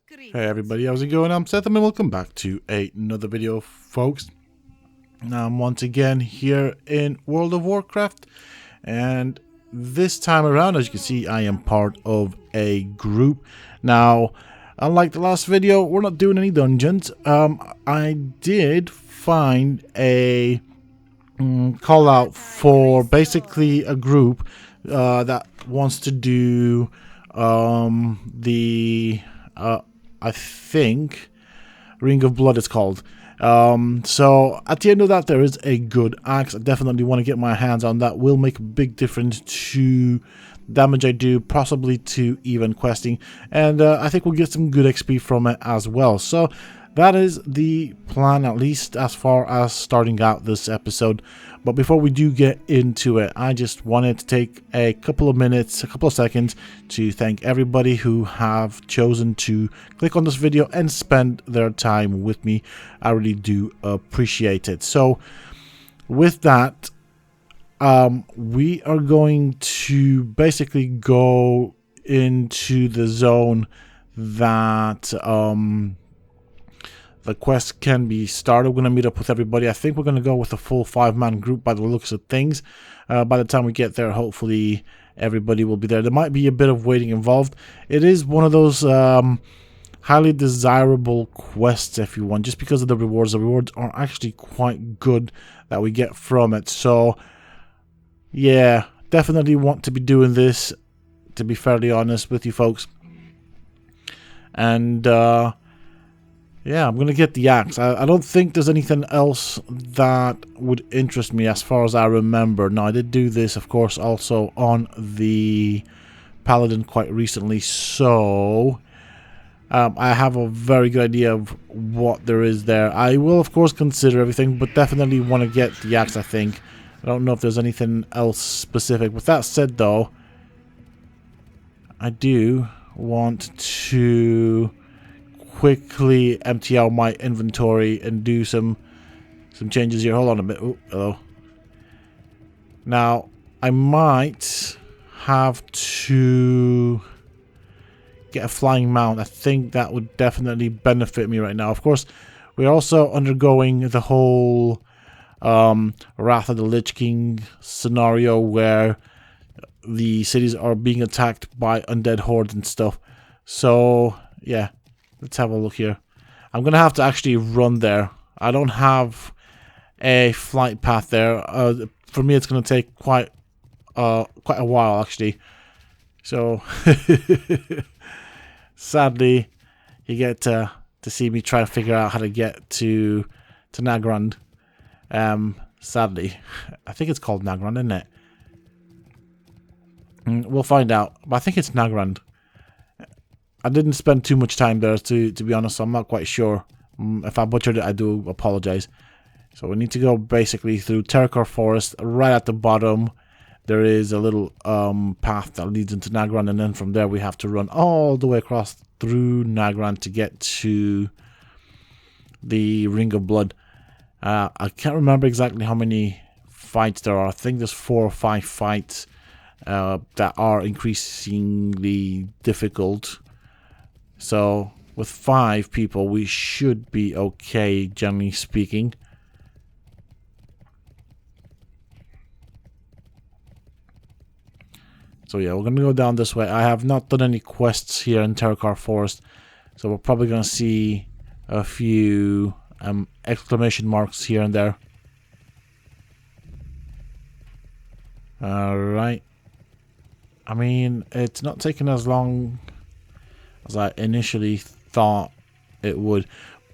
Hey everybody, how's it going? I'm Sethum and welcome back to another video, folks. Now I'm once again here in World of Warcraft, and this time around, as you can see, I am part of a group. Now, unlike the last video, we're not doing any dungeons. I did find a call out for basically a group that wants to do I think Ring of Blood is called. So at the end of that, there is a good axe. I definitely want to get my hands on that. Will make a big difference to damage I do, possibly to even questing, and I think we'll get some good XP from it as well. So that is the plan, at least as far as starting out this episode. But before we do get into it, I just wanted to take a couple of minutes, a couple of seconds to thank everybody who have chosen to click on this video and spend their time with me. I really do appreciate it. So with that, we are going to basically go into the zone that the quest can be started. We're going to meet up with everybody. I think we're going to go with a full 5-man group by the looks of things. By the time we get there, hopefully everybody will be there. There might be a bit of waiting involved. It is one of those highly desirable quests, if you want, just because of the rewards. The rewards are actually quite good that we get from it. So yeah, definitely want to be doing this, to be fairly honest with you folks. And yeah, I'm going to get the axe. I don't think there's anything else that would interest me as far as I remember. Now, I did do this, of course, also on the Paladin quite recently. So I have a very good idea of what there is there. I will, of course, consider everything, but definitely want to get the axe, I think. I don't know if there's anything else specific. With that said, though, I do want to quickly empty out my inventory and do some changes here. Hold on a bit. Oh, hello. Now, I might have to get a flying mount. I think that would definitely benefit me right now. Of course, we're also undergoing the whole Wrath of the Lich King scenario where the cities are being attacked by undead hordes and stuff. So, yeah. Let's have a look here. I'm going to have to actually run there. I don't have a flight path there. For me, it's going to take quite a while, actually. So, sadly, you get to see me try to figure out how to get to Nagrand. Sadly. I think it's called Nagrand, isn't it? We'll find out. But I think it's Nagrand. I didn't spend too much time there, to be honest, so I'm not quite sure. If I butchered it, I do apologize. So we need to go basically through Terrakar Forest. Right at the bottom, there is a little path that leads into Nagrand, and then from there we have to run all the way across through Nagrand to get to the Ring of Blood. I can't remember exactly how many fights there are. I think there's 4 or 5 fights that are increasingly difficult. So, with 5 people, we should be okay, generally speaking. So yeah, we're going to go down this way. I have not done any quests here in Terrakar Forest, so we're probably going to see a few exclamation marks here and there. Alright. I mean, it's not taking as long as I initially thought it would,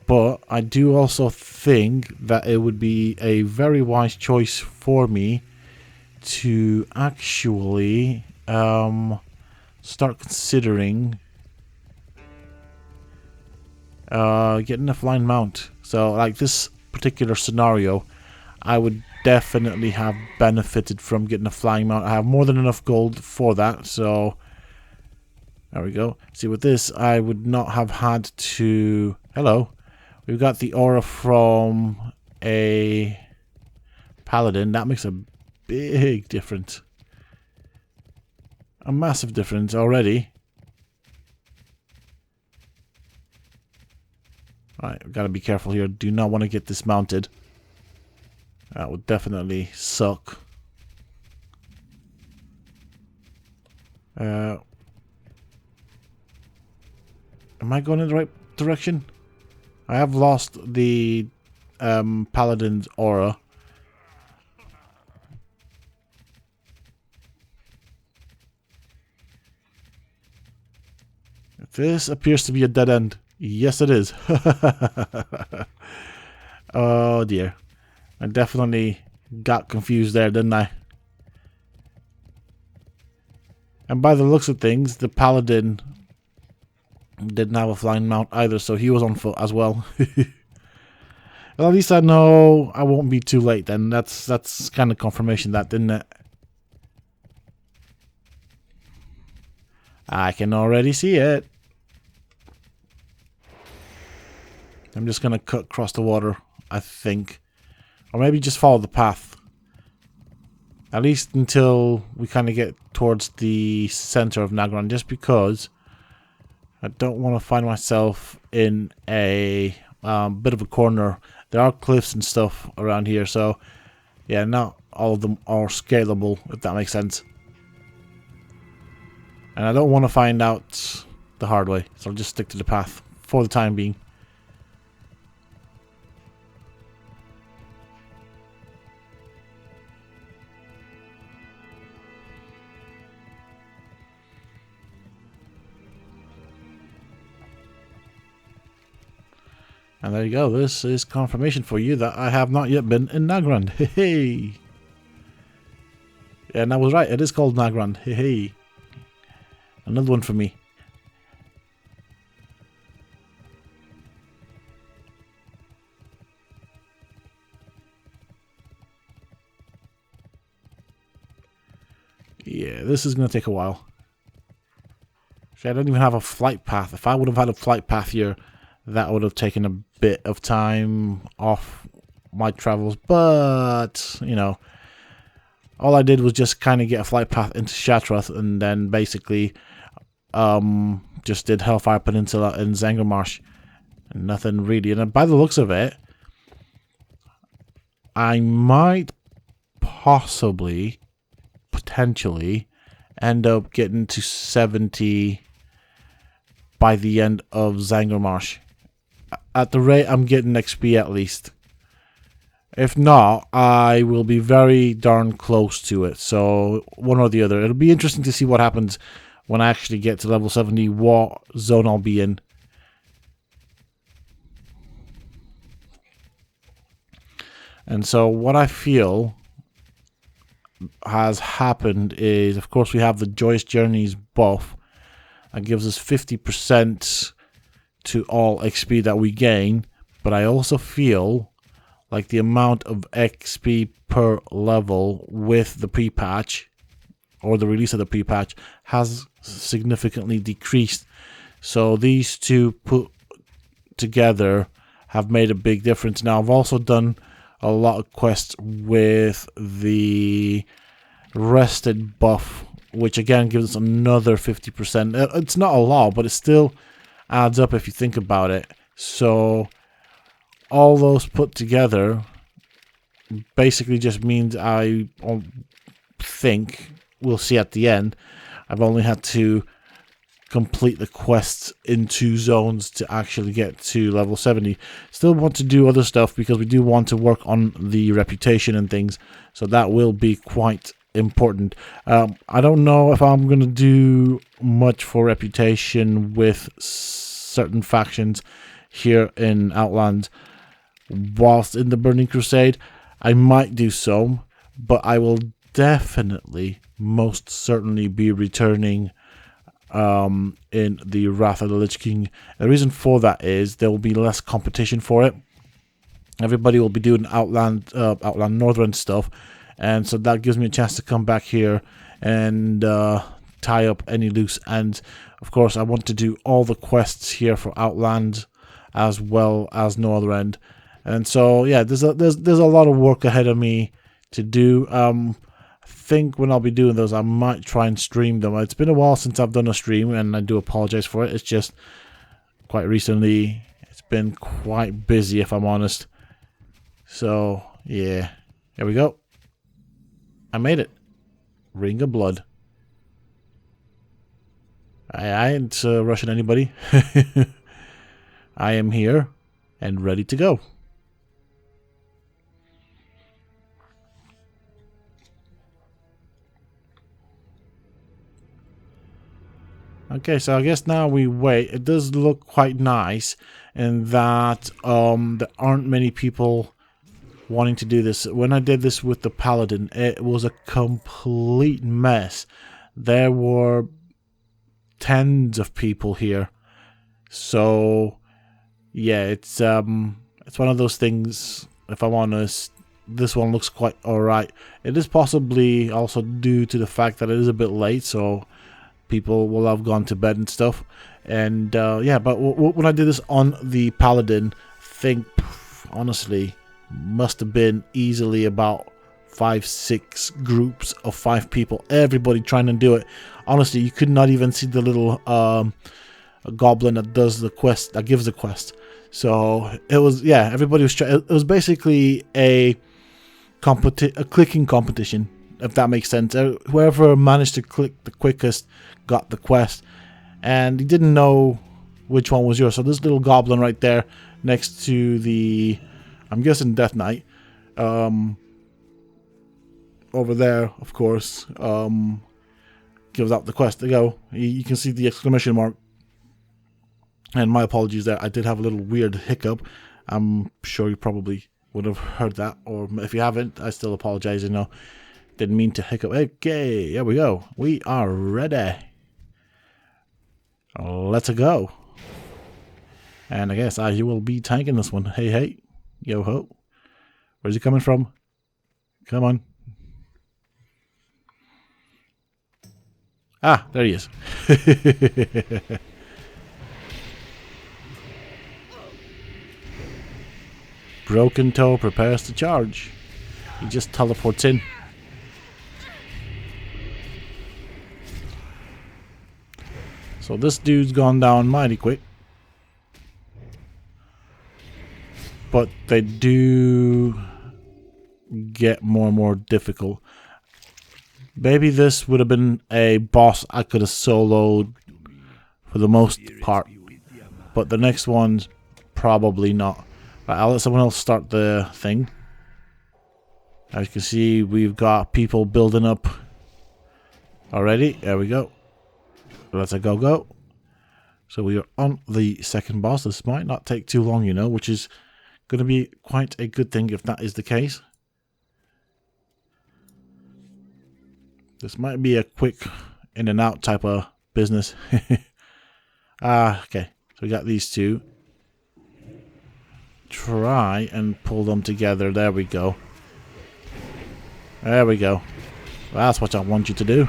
but I do also think that it would be a very wise choice for me to actually start considering getting a flying mount. So like this particular scenario, I would definitely have benefited from getting a flying mount. I have more than enough gold for that, so there we go. See, with this, I would not have had to... Hello. We've got the aura from a Paladin. That makes a big difference. A massive difference already. Alright, we've got to be careful here. Do not want to get dismounted. That would definitely suck. Am I going in the right direction? I have lost the Paladin's aura. This appears to be a dead end. Yes, it is. Oh dear. I definitely got confused there, didn't I? And by the looks of things, the Paladin didn't have a flying mount either, so he was on foot as well. Well, at least I know I won't be too late then. That's kind of confirmation that, didn't it? I can already see it. I'm just going to cut across the water, I think. Or maybe just follow the path. At least until we kind of get towards the center of Nagran, just because I don't want to find myself in a bit of a corner. There are cliffs and stuff around here, so yeah, not all of them are scalable, if that makes sense. And I don't want to find out the hard way, so I'll just stick to the path for the time being. And there you go, this is confirmation for you that I have not yet been in Nagran. Hey. And I was right, it is called Nagran. Hey. Another one for me. Yeah, this is going to take a while. See, I don't even have a flight path. If I would have had a flight path here, that would have taken a bit of time off my travels. But, you know, all I did was just kind of get a flight path into Shatrath, and then basically just did Hellfire Peninsula and Zangarmarsh. And nothing really. And by the looks of it, I might possibly, potentially, end up getting to 70 by the end of Zangarmarsh. At the rate I'm getting XP, at least. If not, I will be very darn close to it. So, one or the other. It'll be interesting to see what happens when I actually get to level 70, what zone I'll be in. And so, what I feel has happened is, of course, we have the Joyous Journeys buff. That gives us 50% to all XP that we gain, but I also feel like the amount of XP per level with the pre-patch, or the release of the pre-patch, has significantly decreased. So these two put together have made a big difference. Now, I've also done a lot of quests with the Rested buff, which again gives us another 50%. It's not a lot, but it still adds up if you think about it. So all those put together basically just means I think, we'll see at the end, I've only had to complete the quests in 2 zones to actually get to level 70. Still want to do other stuff because we do want to work on the reputation and things, so that will be quite important. I don't know if I'm going to do much for reputation with certain factions here in Outland whilst in the Burning Crusade. I might do so, but I will definitely, most certainly be returning in the Wrath of the Lich King. The reason for that is there will be less competition for it. Everybody will be doing Outland Northern stuff, and so that gives me a chance to come back here and tie up any loose ends. Of course, I want to do all the quests here for Outland as well as No Other End, and so yeah, there's a lot of work ahead of me to do. I think when I'll be doing those, I might try and stream them. It's been a while since I've done a stream, and I do apologize for it. It's just quite recently, it's been quite busy, if I'm honest. So, yeah. Here we go. I made it. Ring of Blood. I ain't rushing anybody. I am here and ready to go. Okay, so I guess now we wait. It does look quite nice in that there aren't many people wanting to do this. When I did this with the Paladin, it was a complete mess. There were tens of people here. So yeah, it's one of those things, if I'm honest. This one looks quite alright. It is possibly also due to the fact that it is a bit late, so people will have gone to bed and stuff. And yeah, but when I did this on the Paladin, I think honestly must have been easily about 5-6 groups of 5 people, everybody trying to do it. Honestly, you could not even see the little goblin that does the quest, that gives the quest. So it was, yeah, everybody was trying. It was basically a clicking competition, if that makes sense. Whoever managed to click the quickest got the quest, and he didn't know which one was yours. So this little goblin right there next to the, I'm guessing, Death Knight, over there, of course, gives out the quest. There you go. You can see the exclamation mark. And my apologies there. I did have a little weird hiccup. I'm sure you probably would have heard that, or if you haven't, I still apologize. You know, didn't mean to hiccup. Okay, here we go. We are ready. Let's go. And I guess you will be tanking this one. Hey, hey. Yo ho. Where's he coming from? Come on. Ah, there he is. Broken Toe prepares to charge. He just teleports in. So this dude's gone down mighty quick. But they do get more and more difficult. Maybe this would have been a boss I could have soloed for the most part. But the next one's probably not. Right, I'll let someone else start the thing. As you can see, we've got people building up already. There we go. Let's go. So we are on the second boss. This might not take too long, you know, which is going to be quite a good thing if that is the case. This might be a quick in and out type of business. Okay. So we got these two. Try and pull them together. There we go. There we go. That's what I want you to do.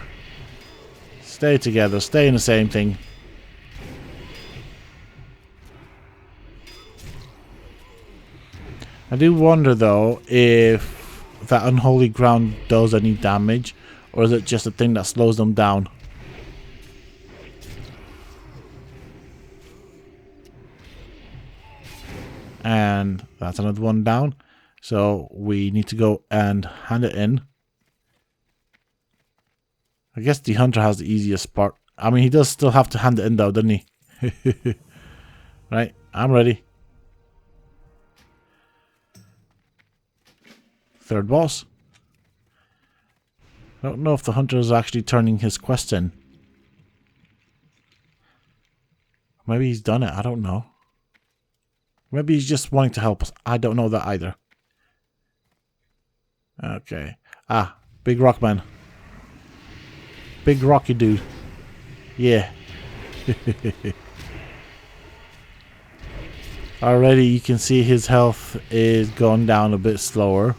Stay together. Stay in the same thing. I do wonder though if that unholy ground does any damage, or is it just a thing that slows them down? And that's another one down. So we need to go and hand it in. I guess the hunter has the easiest part. I mean, he does still have to hand it in though, doesn't he? Right, I'm ready. Third boss. I don't know if the hunter is actually turning his quest in. Maybe he's done it, I don't know. Maybe he's just wanting to help us. I don't know that either. Okay. Ah, big rock man. Big rocky dude. Yeah. Already you can see his health is going down a bit slower.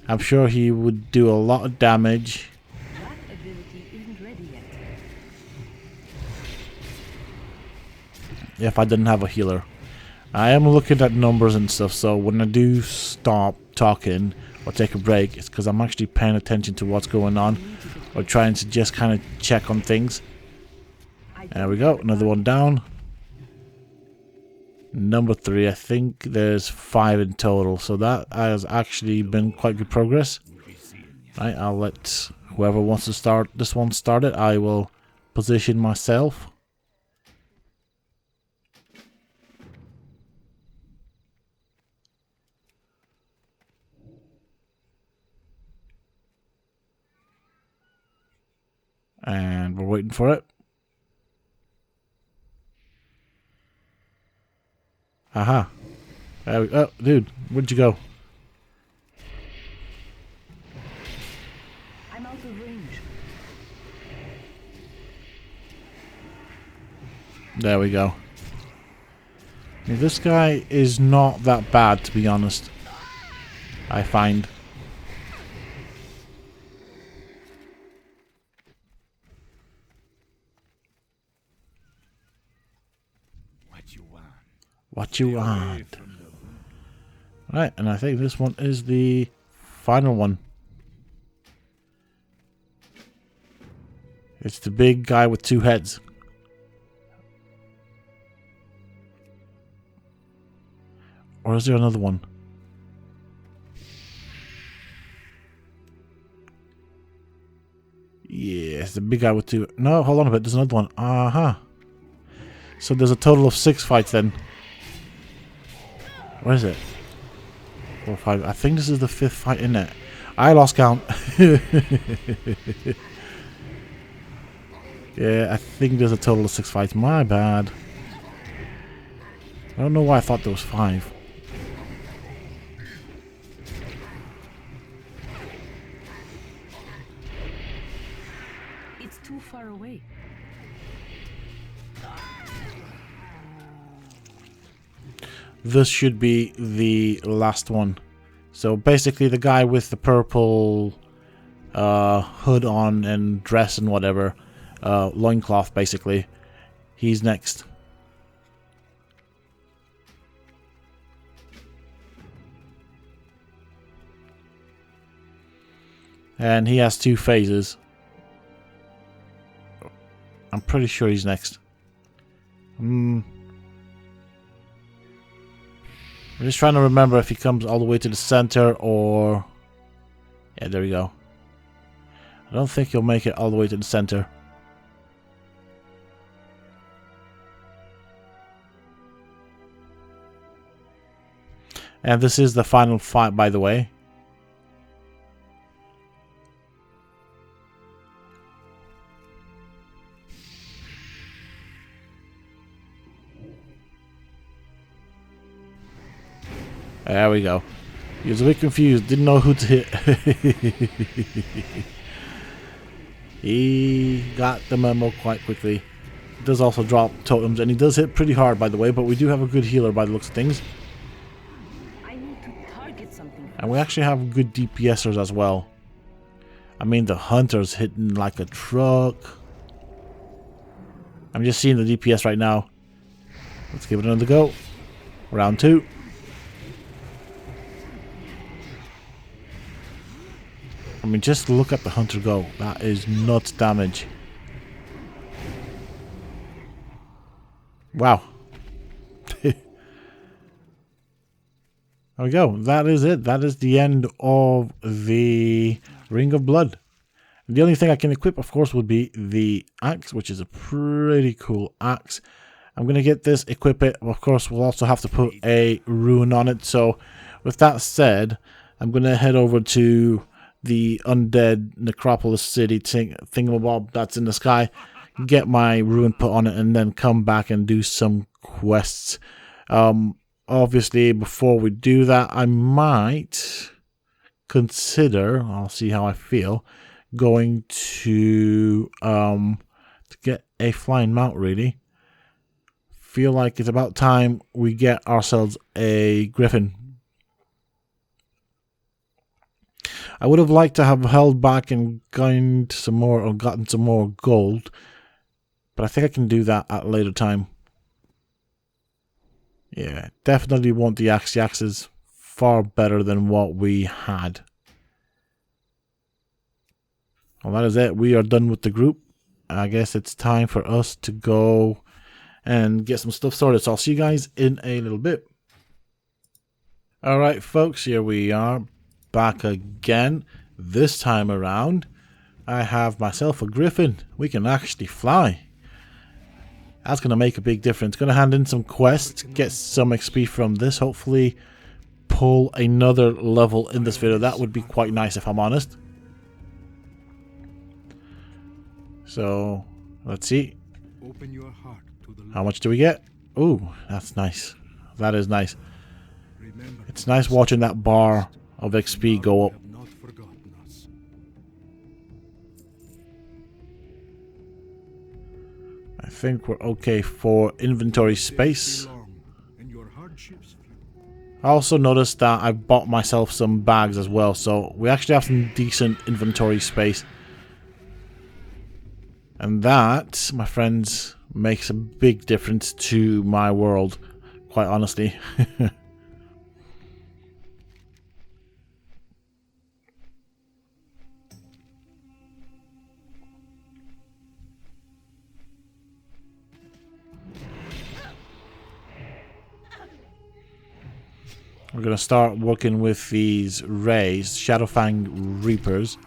I'm sure he would do a lot of damage. That ability isn't ready yet. If I didn't have a healer. I am looking at numbers and stuff, so when I do stop talking or take a break, it's because I'm actually paying attention to what's going on, or trying to just kind of check on things. There we go, another one down. Number 3. I think there's 5 in total. So that has actually been quite good progress. Right, I'll let whoever wants to start this one start it. I will position myself. And we're waiting for it. Aha. There we, oh, dude, where'd you go? I'm out of range. There we go. Now, this guy is not that bad, to be honest. I find. What you want? Right, and I think this one is the final one. It's the big guy with 2 heads. Or is there another one? Yeah, it's the big guy with 2. No, hold on a bit. There's another one. Uh-huh. So there's a total of 6 fights then. Where is it? 4, 5. I think this is the 5th fight in it. I lost count. Yeah, I think there's a total of 6 fights. My bad. I don't know why I thought there was 5. It's too far away. This should be the last one. So basically the guy with the purple hood on and dress and whatever, loincloth basically, he's next. And he has 2 phases. I'm pretty sure he's next. I'm just trying to remember if he comes all the way to the center or... Yeah, there we go. I don't think he'll make it all the way to the center. And this is the final fight, by the way. There we go. He was a bit confused, didn't know who to hit. He got the memo quite quickly. He does also drop totems, and he does hit pretty hard, by the way, but we do have a good healer by the looks of things. I need to target something. And we actually have good DPSers as well. I mean, the hunter's hitting like a truck. I'm just seeing the DPS right now. Let's give it another go. Round 2. I mean, just look at the hunter go. That is nuts damage. Wow. There we go. That is it. That is the end of the Ring of Blood. The only thing I can equip, of course, would be the axe, which is a pretty cool axe. I'm going to get this, equip it. Of course, we'll also have to put a rune on it. So, with that said, I'm going to head over to the undead necropolis city thingamabob that's in the sky, get my rune put on it, and then come back and do some quests. Obviously, before we do that, I might consider, I'll see how I feel, going to get a flying mount, really. Feel like it's about time we get ourselves a griffin. I would have liked to have held back and gotten some more gold, but I think I can do that at a later time. Yeah, definitely want the axe. The axe is far better than what we had. Well, that is it. We are done with the group. I guess it's time for us to go and get some stuff sorted. So I'll see you guys in a little bit. Alright folks, here we are back again. This time around I have myself a griffin. We can actually fly. That's going to make a big difference. Going to hand in some quests, get some XP from this, hopefully pull another level in this video. That would be quite nice if I'm honest. So let's see. Open your heart to the How much do we get? Ooh, that's nice. That is nice. It's nice watching that bar of XP go up. not forgotten us. I think we're okay for inventory space. And your hardships few. I also noticed that I bought myself some bags as well, so we actually have some decent inventory space. And that, my friends, makes a big difference to my world, quite honestly. We're going to start working with these rays, Shadowfang Reapers.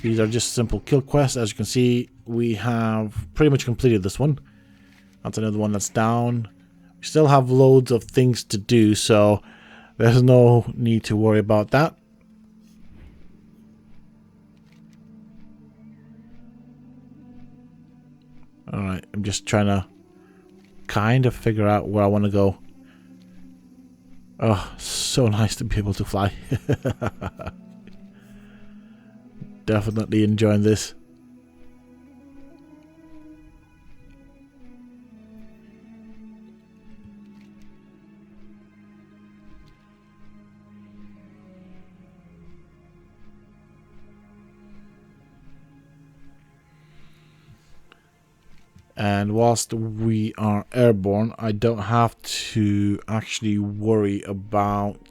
These are just simple kill quests. As you can see, we have pretty much completed this one. That's another one that's down. We still have loads of things to do, so there's no need to worry about that. Alright, I'm just trying to kind of figure out where I want to go. Oh, so nice to be able to fly. Definitely enjoying this. And whilst we are airborne, I don't have to actually worry about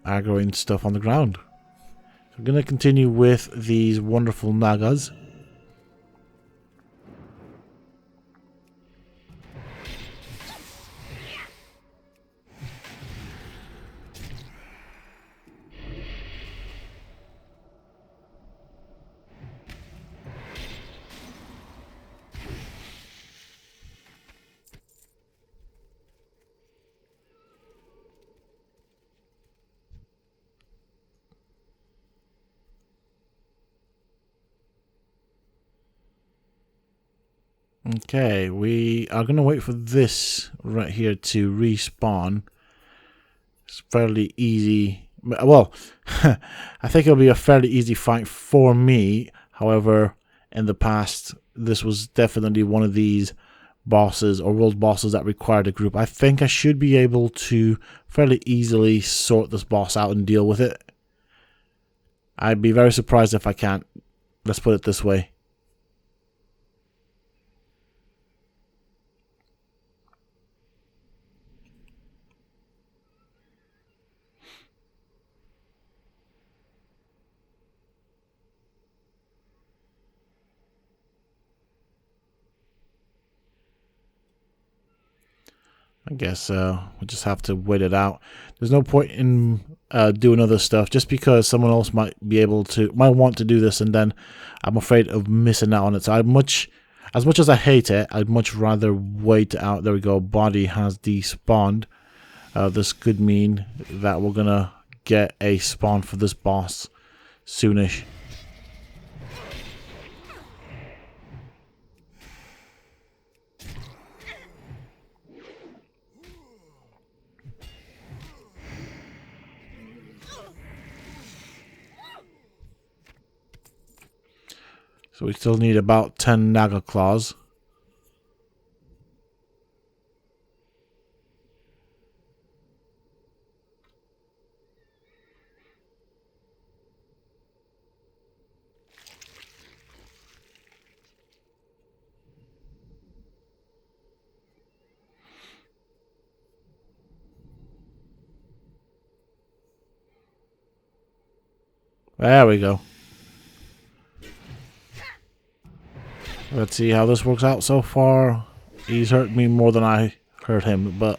aggroing stuff on the ground. So I'm going to continue with these wonderful Nagas. Okay, we are going to wait for this right here to respawn. It's fairly easy. Well, I think it'll be a fairly easy fight for me. However, in the past, this was definitely one of these bosses or world bosses that required a group. I think I should be able to fairly easily sort this boss out and deal with it. I'd be very surprised if I can't. Let's put it this way. I guess we'll just have to wait it out. There's no point in doing other stuff just because someone else might want to do this, and then I'm afraid of missing out on it. So as much as I hate it, I'd much rather wait out. There we go. Body has despawned. This could mean that we're gonna get a spawn for this boss soonish. So we still need about 10 Naga Claws. There we go. Let's see how this works out so far. He's hurt me more than I hurt him, but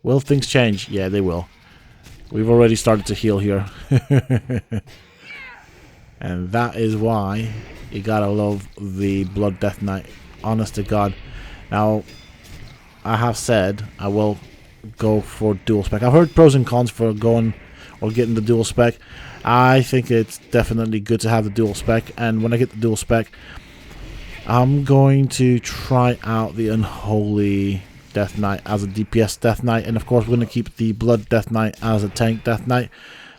will things change? Yeah, they will. We've already started to heal here. And that is why you gotta love the Blood Death Knight. Honest to God. Now, I have said I will go for dual spec. I've heard pros and cons for going or getting the dual spec. I think it's definitely good to have the dual spec, and when I get the dual spec, I'm going to try out the Unholy Death Knight as a DPS Death Knight, and of course we're going to keep the Blood Death Knight as a tank Death Knight.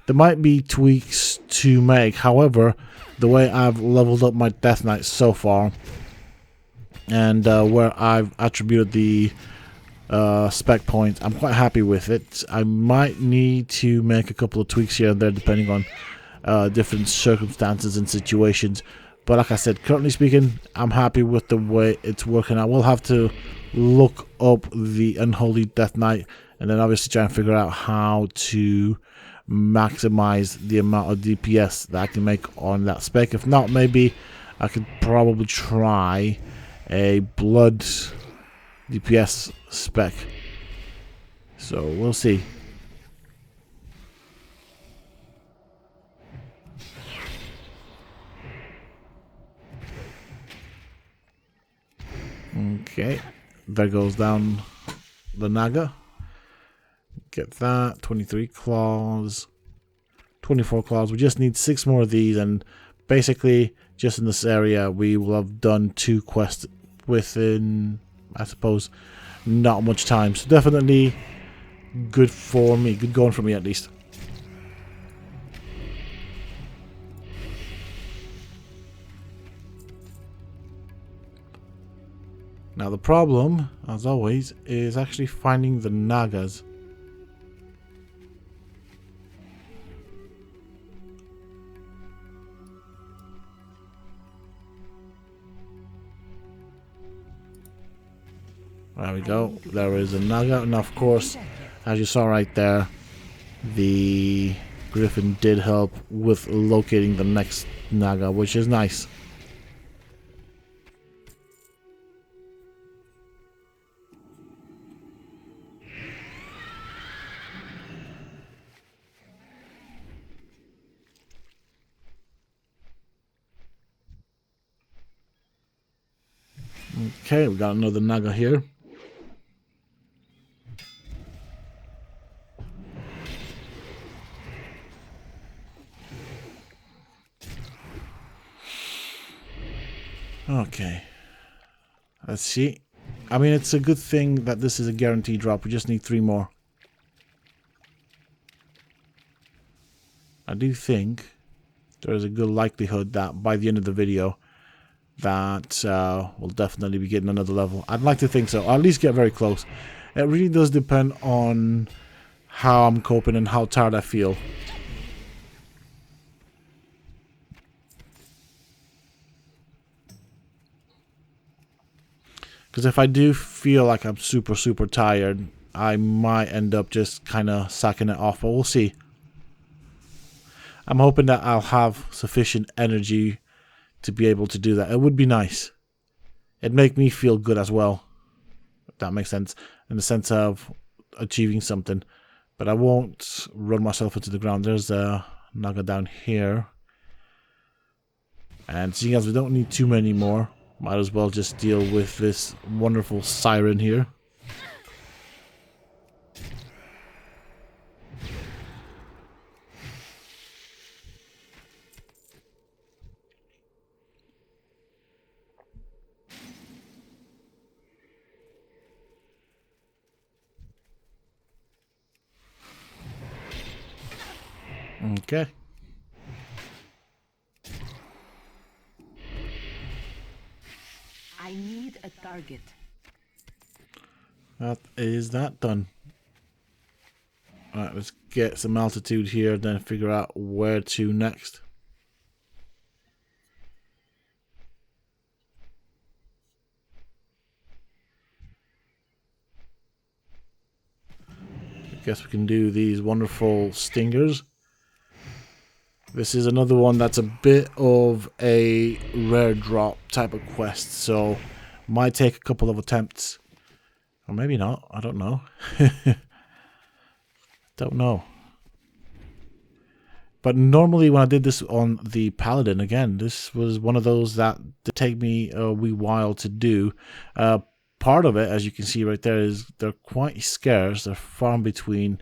There might be tweaks to make, however, the way I've leveled up my Death Knight so far, and where I've attributed the spec points, I'm quite happy with it. I might need to make a couple of tweaks here and there depending on different circumstances and situations. But like I said, currently speaking, I'm happy with the way it's working. I will have to look up the Unholy Death Knight and then obviously try and figure out how to maximize the amount of DPS that I can make on that spec. If not, maybe I could probably try a Blood DPS spec. So we'll see. Okay, there goes down the Naga. Get that. 23 claws, 24 claws. We just need 6 more of these, and basically just in this area we will have done 2 quests within, I suppose, not much time. So definitely good for me, good going for me at least. Now the problem, as always, is actually finding the Nagas. There we go. There is a Naga. And of course, as you saw right there, the Griffin did help with locating the next Naga, which is nice. Okay, we got another Naga here. Okay, let's see. I mean, it's a good thing that this is a guaranteed drop. We just need 3 more. I do think there is a good likelihood that by the end of the video that we'll definitely be getting another level. I'd like to think so, or at least get very close. It really does depend on how I'm coping and how tired I feel. Because if I do feel like I'm super tired, I might end up just kind of sacking it off, but we'll see. I'm hoping that I'll have sufficient energy to be able to do that. It would be nice. It'd make me feel good as well, if that makes sense, in the sense of achieving something. But I won't run myself into the ground. There's a Naga down here. And seeing as we don't need too many more, might as well just deal with this wonderful siren here. Okay. I need a target. That is that done. Alright, let's get some altitude here, then figure out where to next. I guess we can do these wonderful stingers. This is another one that's a bit of a rare drop type of quest, so might take a couple of attempts. Or maybe not, I don't know. Don't know. But normally when I did this on the Paladin, again, this was one of those that did take me a wee while to do. Part of it, as you can see right there, is they're quite scarce. They're far in between.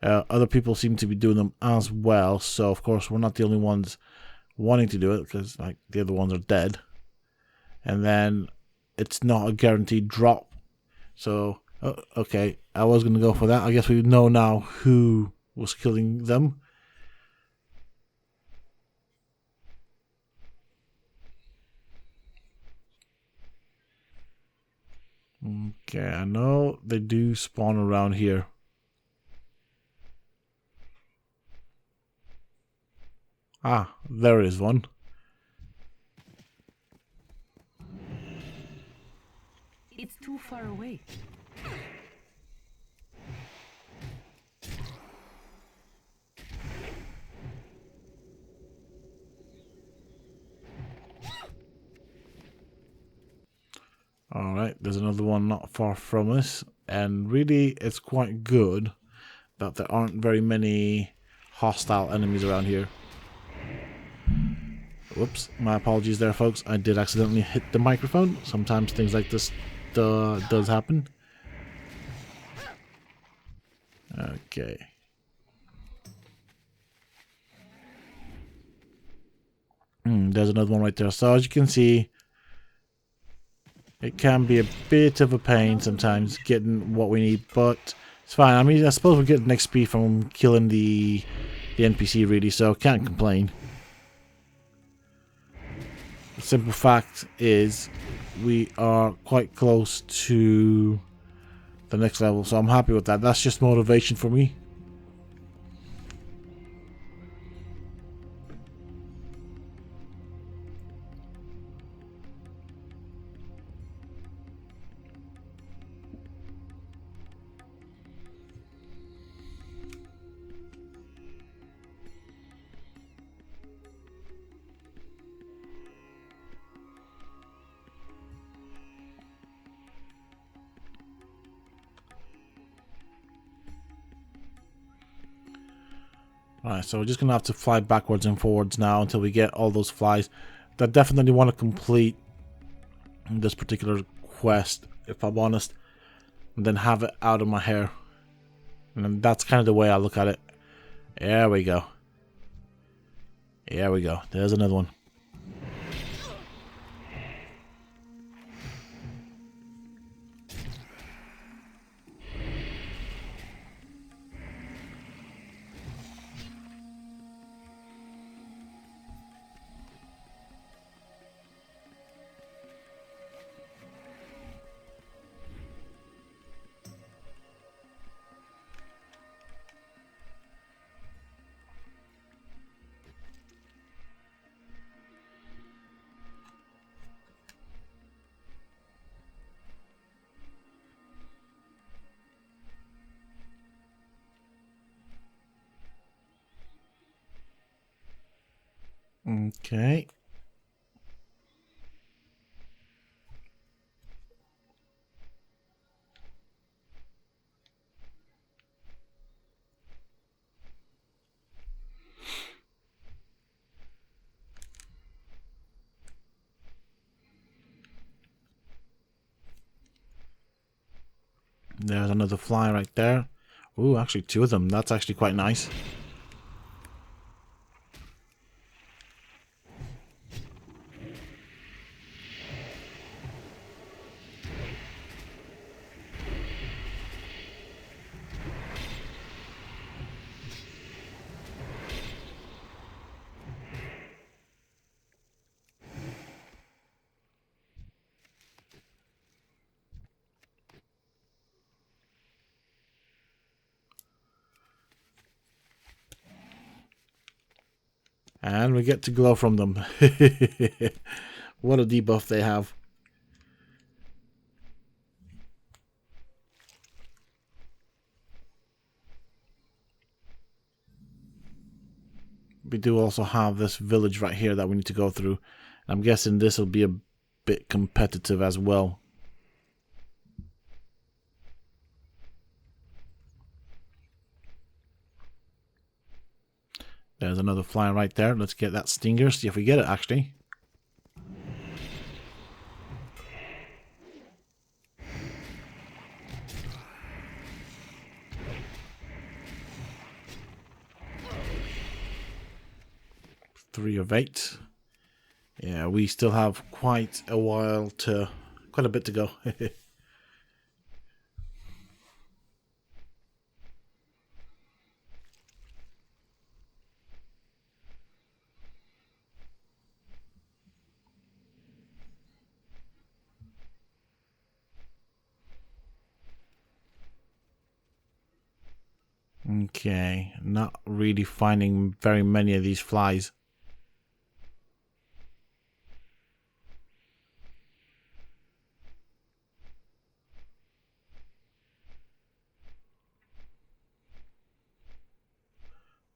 Other people seem to be doing them as well. So, of course, we're not the only ones wanting to do it because like the other ones are dead. And then it's not a guaranteed drop. So, okay, I was going to go for that. I guess we know now who was killing them. Okay, I know they do spawn around here. Ah, there is one. It's too far away. Alright, there's another one not far from us. And really, it's quite good that there aren't very many hostile enemies around here. Whoops, my apologies there, folks. I did accidentally hit the microphone. Sometimes things like this does happen. Okay. There's another one right there. So as you can see, it can be a bit of a pain sometimes getting what we need, but it's fine. I mean, I suppose we're getting XP from killing the NPC really, so can't complain. The simple fact is we are quite close to the next level, so I'm happy with that. That's just motivation for me. Alright, so we're just going to have to fly backwards and forwards now until we get all those flies. I definitely want to complete this particular quest, if I'm honest, and then have it out of my hair. And that's kind of the way I look at it. There we go. There we go. There's another one. Okay. There's another fly right there. Ooh, actually two of them. That's actually quite nice. And we get to glow from them. What a debuff they have. we do also have this village right here that we need to go through. I'm guessing this will be a bit competitive as well. There's another fly right there. Let's get that stinger, see if we get it actually. Three of 8. Yeah, we still have quite a bit to go. Okay, not really finding very many of these flies.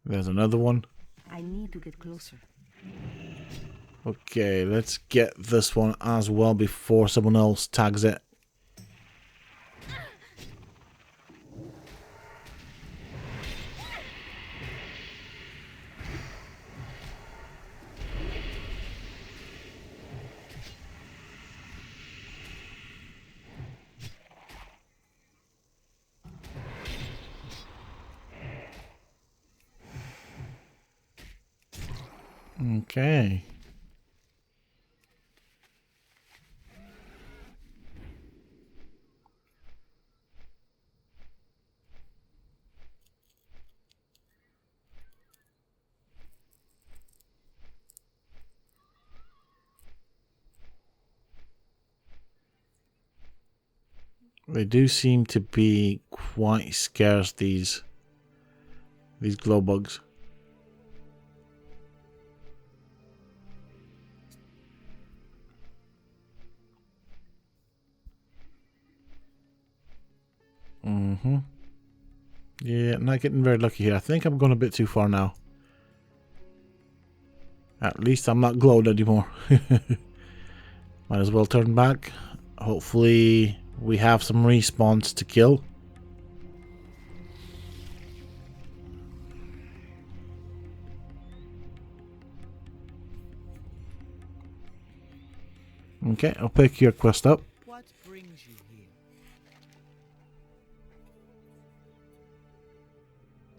There's another one. I need to get closer. Okay, let's get this one as well before someone else tags it. Okay. They do seem to be quite scarce, these glow bugs. Yeah, not getting very lucky here. I think I'm going a bit too far now. At least I'm not glowed anymore. Might as well turn back. Hopefully we have some respawns to kill. Okay, I'll pick your quest up. What brings you here?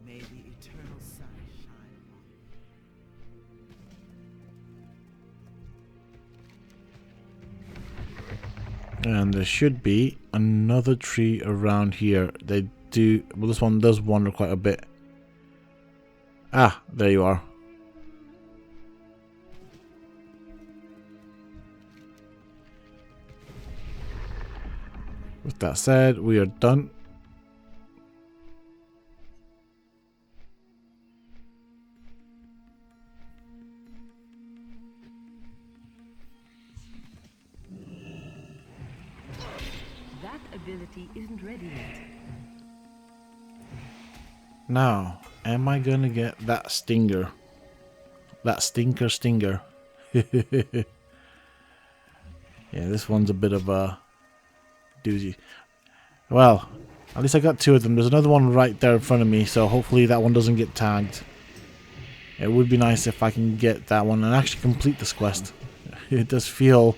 May the eternal sun shine upon you. And there should be another tree around here. They do... Well, this one does wander quite a bit. Ah, there you are. With that said, we are done. That ability isn't ready yet. Now, am I gonna get that stinger? That stinger. Yeah, this one's a bit of a doozy. Well, at least I got 2 of them. There's another one right there in front of me, so hopefully that one doesn't get tagged. It would be nice if I can get that one and actually complete this quest. It does feel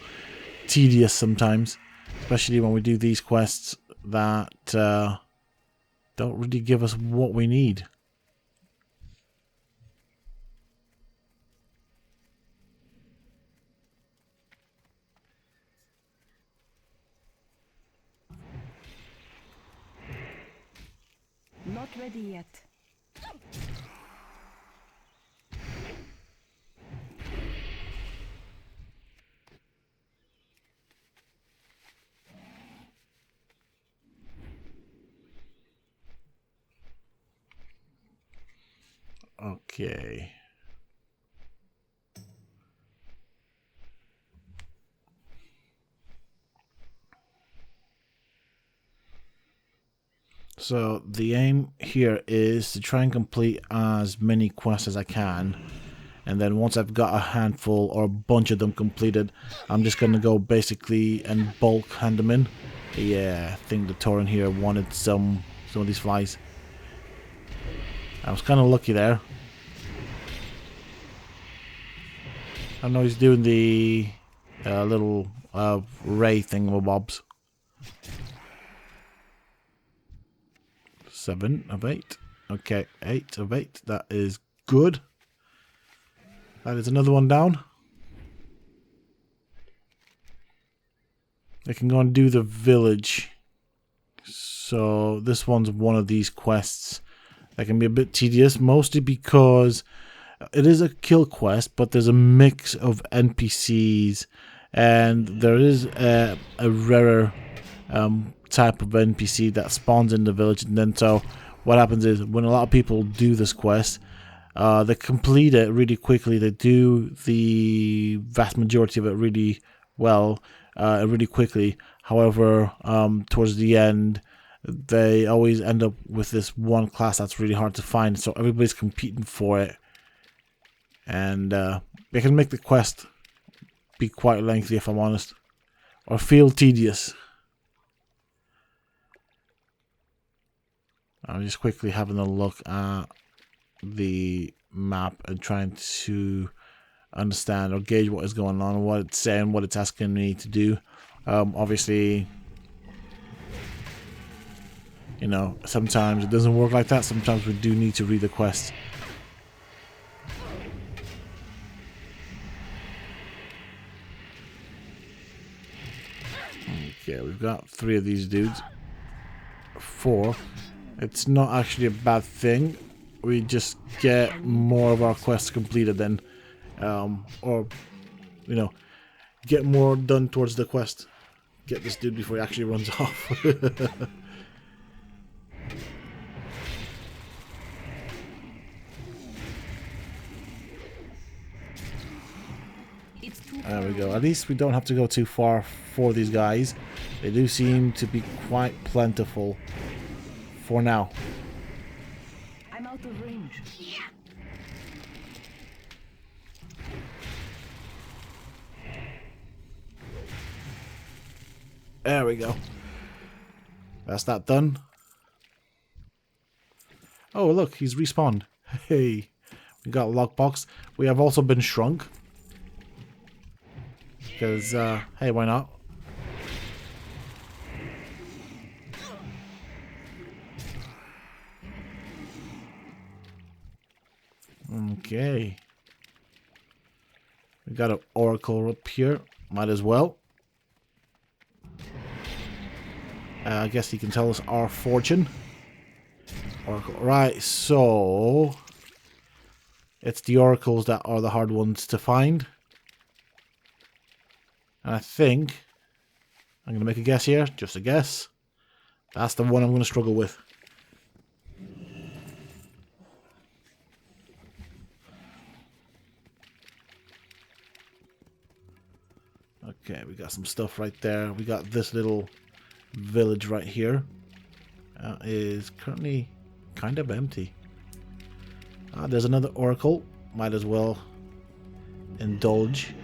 tedious sometimes, especially when we do these quests that don't really give us what we need. Not ready yet. Okay. So the aim here is to try and complete as many quests as I can. And then once I've got a handful or a bunch of them completed, I'm just going to go basically and bulk hand them in. Yeah, I think the Tauren here wanted some of these flies. I was kind of lucky there. I know he's doing the little ray thingamabobs. 7 of 8. Okay, 8 of 8. That is good. That is another one down. I can go and do the village. So this one's one of these quests that can be a bit tedious, mostly because it is a kill quest, but there's a mix of NPCs, and there is a rarer type of NPC that spawns in the village. And then so what happens is when a lot of people do this quest, they complete it really quickly. They do the vast majority of it really well, really quickly. However, towards the end, they always end up with this one class that's really hard to find. So everybody's competing for it, and they can make the quest be quite lengthy, if I'm honest, or feel tedious. I'm just quickly having a look at the map and trying to understand or gauge what is going on, what it's saying, what it's asking me to do. Obviously, you know, sometimes it doesn't work like that. Sometimes we do need to read the quest. Okay, we've got 3 of these dudes. 4. It's not actually a bad thing. We just get more of our quests completed then, or, you know, get more done towards the quest. Get this dude before he actually runs off. There we go. At least we don't have to go too far for these guys. They do seem to be quite plentiful for now. I'm out of range. There we go. That's that done. Oh, look, he's respawned. Hey, we got a lockbox. We have also been shrunk. Because, hey, why not? Okay. We got an oracle up here. Might as well. I guess he can tell us our fortune. Oracle. Right, so it's the oracles that are the hard ones to find. And I think I'm going to make a guess here. Just a guess. That's the one I'm going to struggle with. Okay, we got some stuff right there. We got this little village right here. Is currently kind of empty. There's another oracle. Might as well indulge.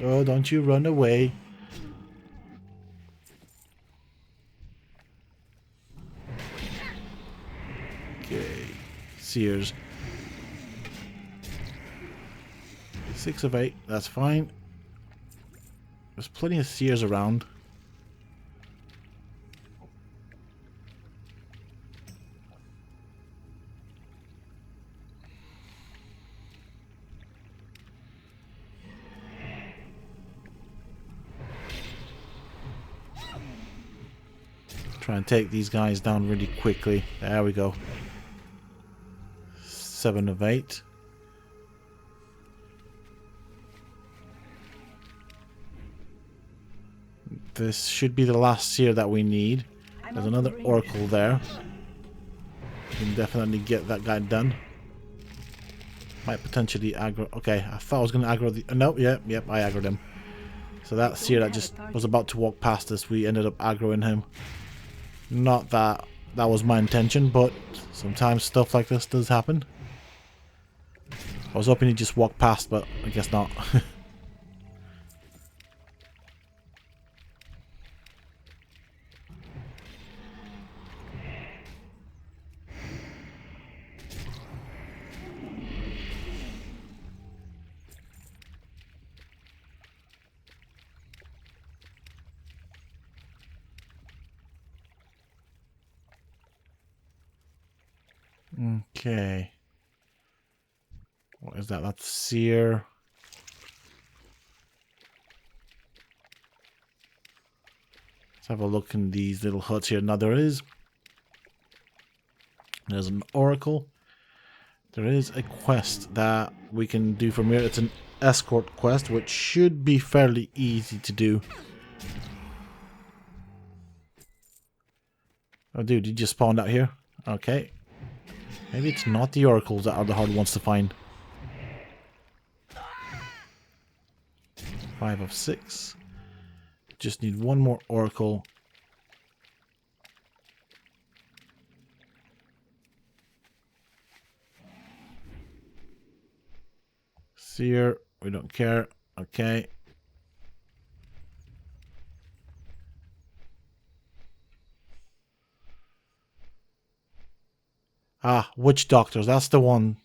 Oh, don't you run away. Okay. Sears. 6 of 8. That's fine. There's plenty of Sears around. Try and take these guys down really quickly. There we go. 7 of 8. This should be the last seer that we need. There's another oracle there. We can definitely get that guy done. Might potentially aggro. Okay, I thought I was going to aggro the... No, yep, I aggroed him. So that seer that just was about to walk past us, we ended up aggroing him. Not that that was my intention, but sometimes stuff like this does happen. I was hoping he'd just walk past, but I guess not. Okay. What is that? That's seer. Let's have a look in these little huts here. Now there's an oracle. There is a quest that we can do from here. It's an escort quest, which should be fairly easy to do. Oh, dude, you just spawned out here? Okay. Maybe it's not the oracles that are the hard ones to find. 5 of 6. Just need one more oracle. Seer, we don't care. Okay. Ah, witch doctors, that's the one.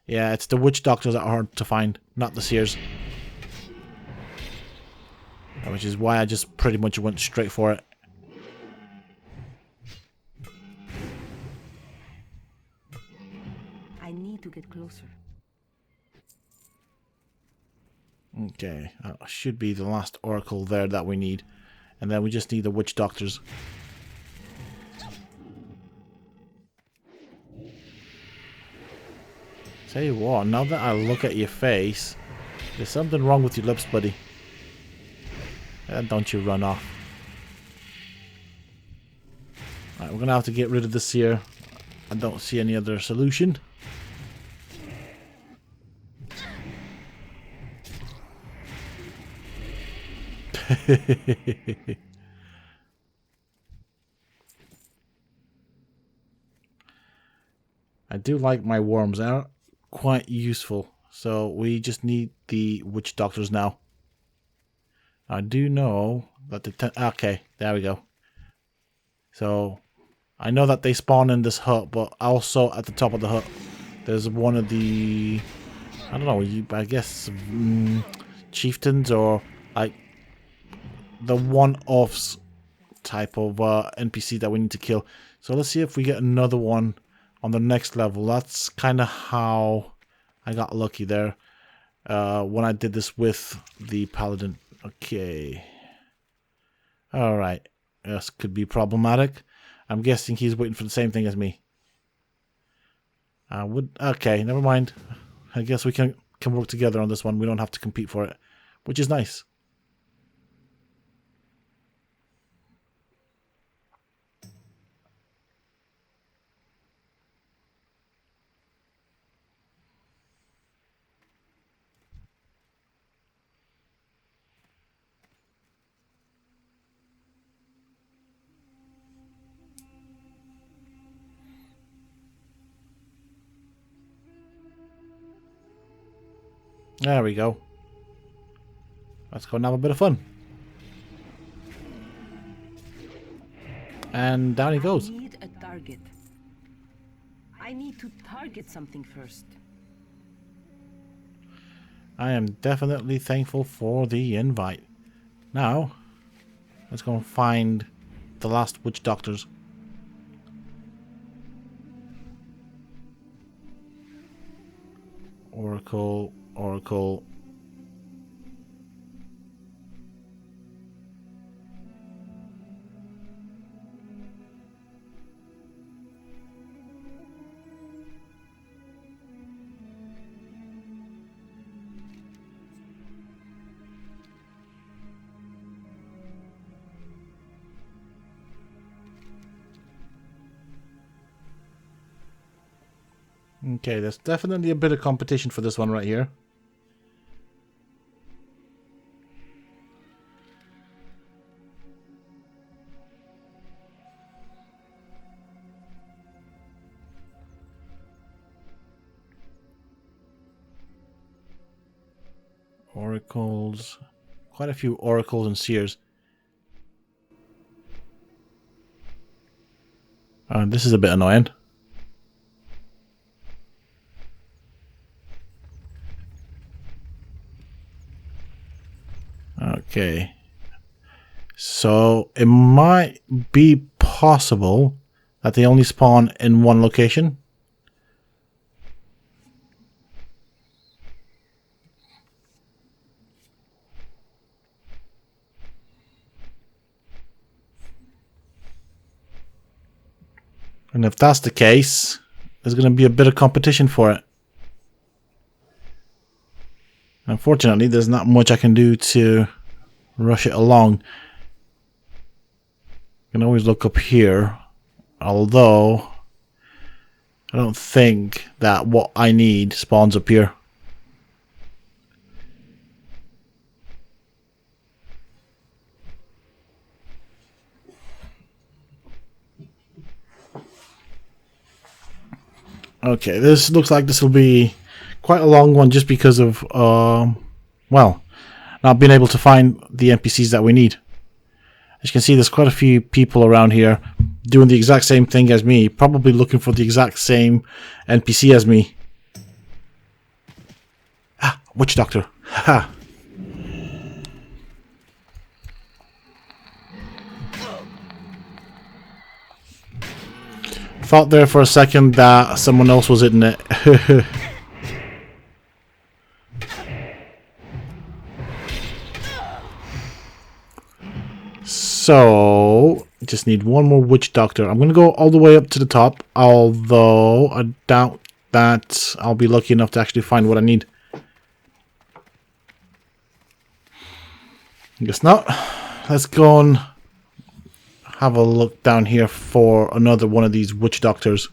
Yeah, it's the witch doctors that are hard to find, not the seers. Which is why I just pretty much went straight for it. I need to get closer. Okay, that should be the last oracle there that we need. And then we just need the witch doctors. Tell you what, now that I look at your face, there's something wrong with your lips, buddy. And don't you run off. Alright, we're gonna have to get rid of this here. I don't see any other solution. I do like my worms. They're quite useful. So we just need the witch doctors now. I do know that the... Okay, there we go. So I know that they spawn in this hut, but also at the top of the hut there's one of the... I don't know, I guess chieftains or like the one-offs type of NPC that we need to kill. So let's see if we get another one on the next level. That's kind of how I got lucky there when I did this with the paladin. Okay. Alright. This could be problematic. I'm guessing he's waiting for the same thing as me. Okay, never mind. I guess we can work together on this one. We don't have to compete for it, which is nice. There we go. Let's go and have a bit of fun. And down he goes. I need a target. I need to target something first. I am definitely thankful for the invite. Now, let's go and find the last witch doctors. Oracle, Oracle. Okay, there's definitely a bit of competition for this one right here. Oracles. Quite a few oracles and seers. This is a bit annoying. Okay. So it might be possible that they only spawn in one location. And if that's the case, there's going to be a bit of competition for it. Unfortunately, there's not much I can do to rush it along. I can always look up here, although I don't think that what I need spawns up here. Okay, this looks like this will be quite a long one just because of, well, not being able to find the NPCs that we need. As you can see, there's quite a few people around here doing the exact same thing as me, probably looking for the exact same NPC as me. Ah, Witch Doctor. Ha! Thought there for a second that someone else was in it. So, just need one more Witch Doctor. I'm going to go all the way up to the top, although I doubt that I'll be lucky enough to actually find what I need. Guess not. Let's go and have a look down here for another one of these Witch Doctors.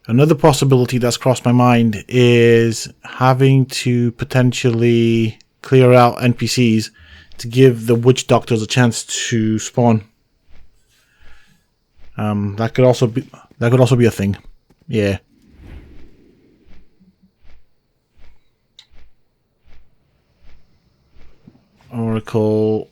Another possibility that's crossed my mind is having to potentially clear out NPCs to give the Witch Doctors a chance to spawn. That could also be a thing. Yeah. Oracle.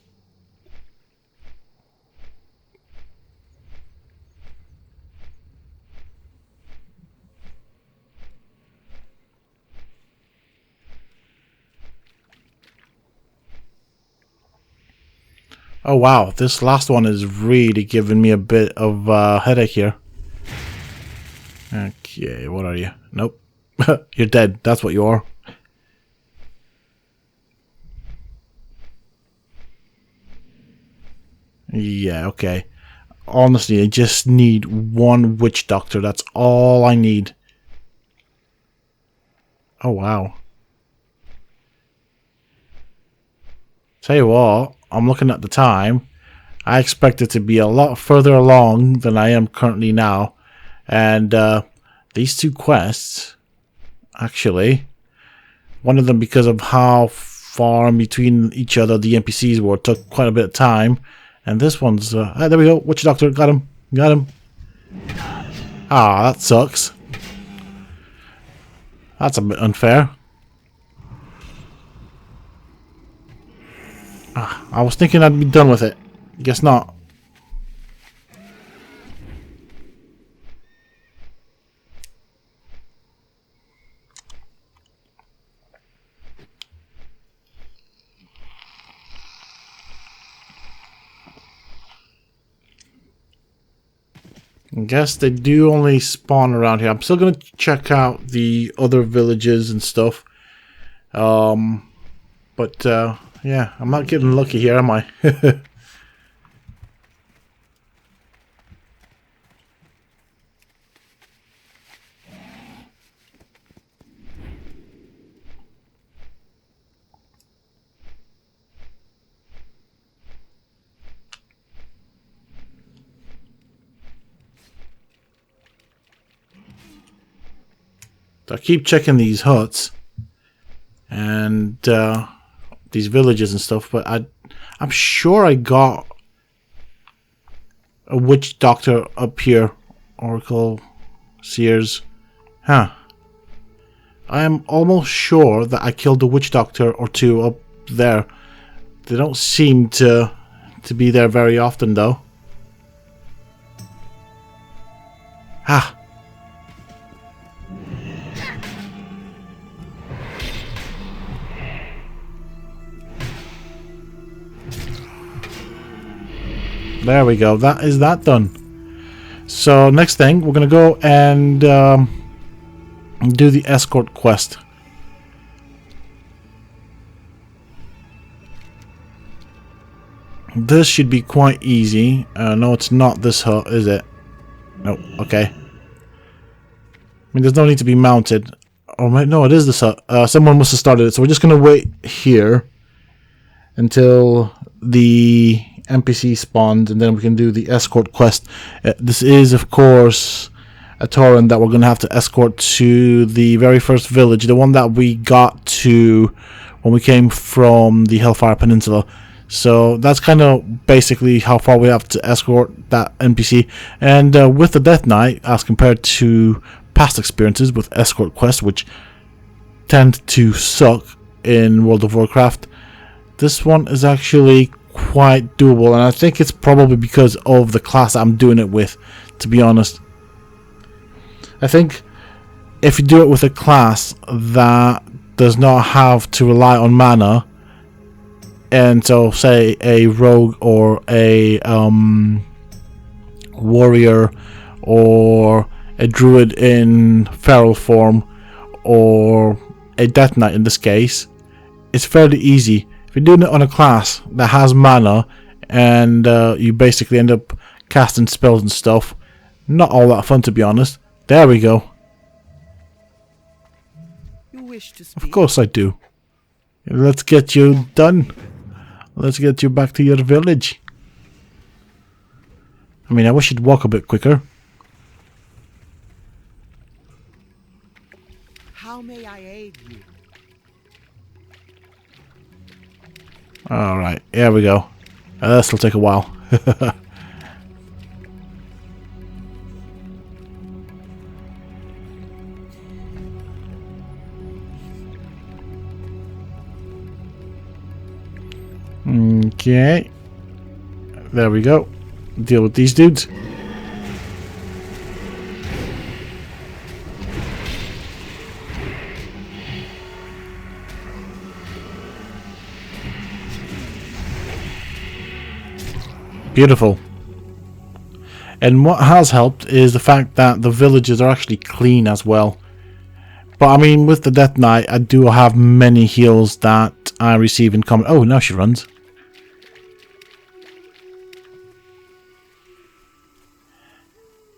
Oh wow, this last one is really giving me a bit of headache here. Okay, what are you? Nope. You're dead, that's what you are. Yeah, okay. Honestly, I just need one Witch Doctor, that's all I need. Oh wow. Tell you what, I'm looking at the time. I expect it to be a lot further along than I am currently now. And these two quests, actually, one of them because of how far in between each other the NPCs were, took quite a bit of time. And this one's, there we go, Witch Doctor, got him, got him. Ah, that sucks. That's a bit unfair. Ah, I was thinking I'd be done with it. Guess not. I guess they do only spawn around here. I'm still going to check out the other villages and stuff. But yeah, I'm not getting lucky here, am I? I keep checking these huts and these villages and stuff, but I'm sure I got a witch doctor up here. Oracle, Seers. Huh. I am almost sure that I killed a witch doctor or two up there. They don't seem to be there very often, though. Ah. There we go. That is that done. So next thing, we're gonna go and do the escort quest. This should be quite easy. No, it's not this hut, is it? No. Okay. I mean, there's no need to be mounted. Oh no, it is this hut. Someone must have started it, so we're just gonna wait here until the NPC spawned, and then we can do the escort quest. This is, of course, a Tauren that we're going to have to escort to the very first village, the one that we got to when we came from the Hellfire Peninsula. So that's kind of basically how far we have to escort that NPC. And with the Death Knight, as compared to past experiences with escort quests, which tend to suck in World of Warcraft, this one is actually quite doable, and I think it's probably because of the class I'm doing it with, to be honest. I think if you do it with a class that does not have to rely on mana, and so say a rogue or a warrior or a druid in feral form or a death knight in this case, it's fairly easy. If you're doing it on a class that has mana and you basically end up casting spells and stuff, not all that fun, to be honest. There we go. You wish to speak? Of course I do. Let's get you done. Let's get you back to your village. I mean, I wish you'd walk a bit quicker. How may I aid you? Alright, here we go. This will take a while. Okay. There we go. Deal with these dudes. Beautiful. And what has helped is the fact that the villages are actually clean as well. But I mean, with the Death Knight, I do have many heals that I receive in common. Oh, now she runs.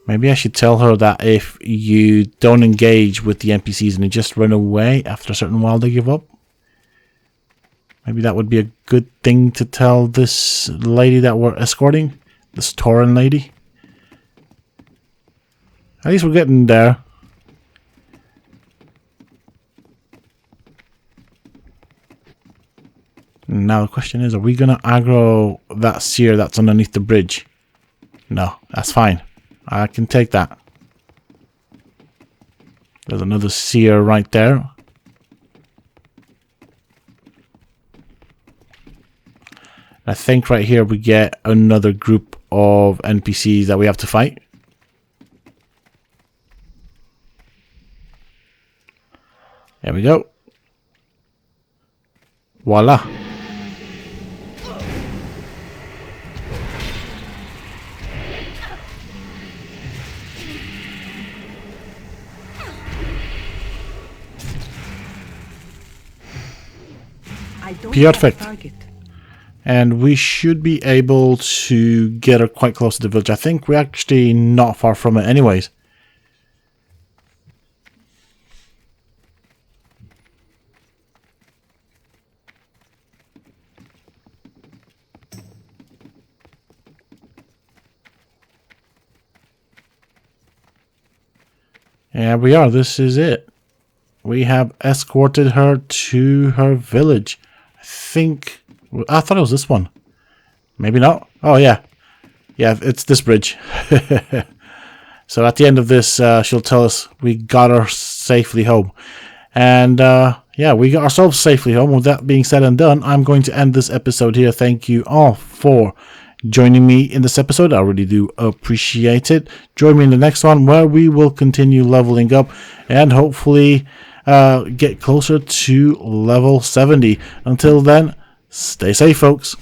Maybe I should tell her that if you don't engage with the NPCs and they just run away after a certain while, they give up. Maybe that would be a good thing to tell this lady that we're escorting. This Tauren lady. At least we're getting there. Now the question is, are we going to aggro that seer that's underneath the bridge? No, that's fine. I can take that. There's another seer right there. I think right here we get another group of NPCs that we have to fight. There we go. Voila. Perfect. And we should be able to get her quite close to the village. I think we're actually not far from it anyways. Yeah, we are. This is it. we have escorted her to her village. I thought it was this one. Maybe not. Oh, yeah. Yeah, it's this bridge. So at the end of this, she'll tell us we got her safely home. And yeah, we got ourselves safely home. With that being said and done, I'm going to end this episode here. Thank you all for joining me in this episode. I really do appreciate it. Join me in the next one where we will continue leveling up and hopefully get closer to level 70. Until then, stay safe, folks.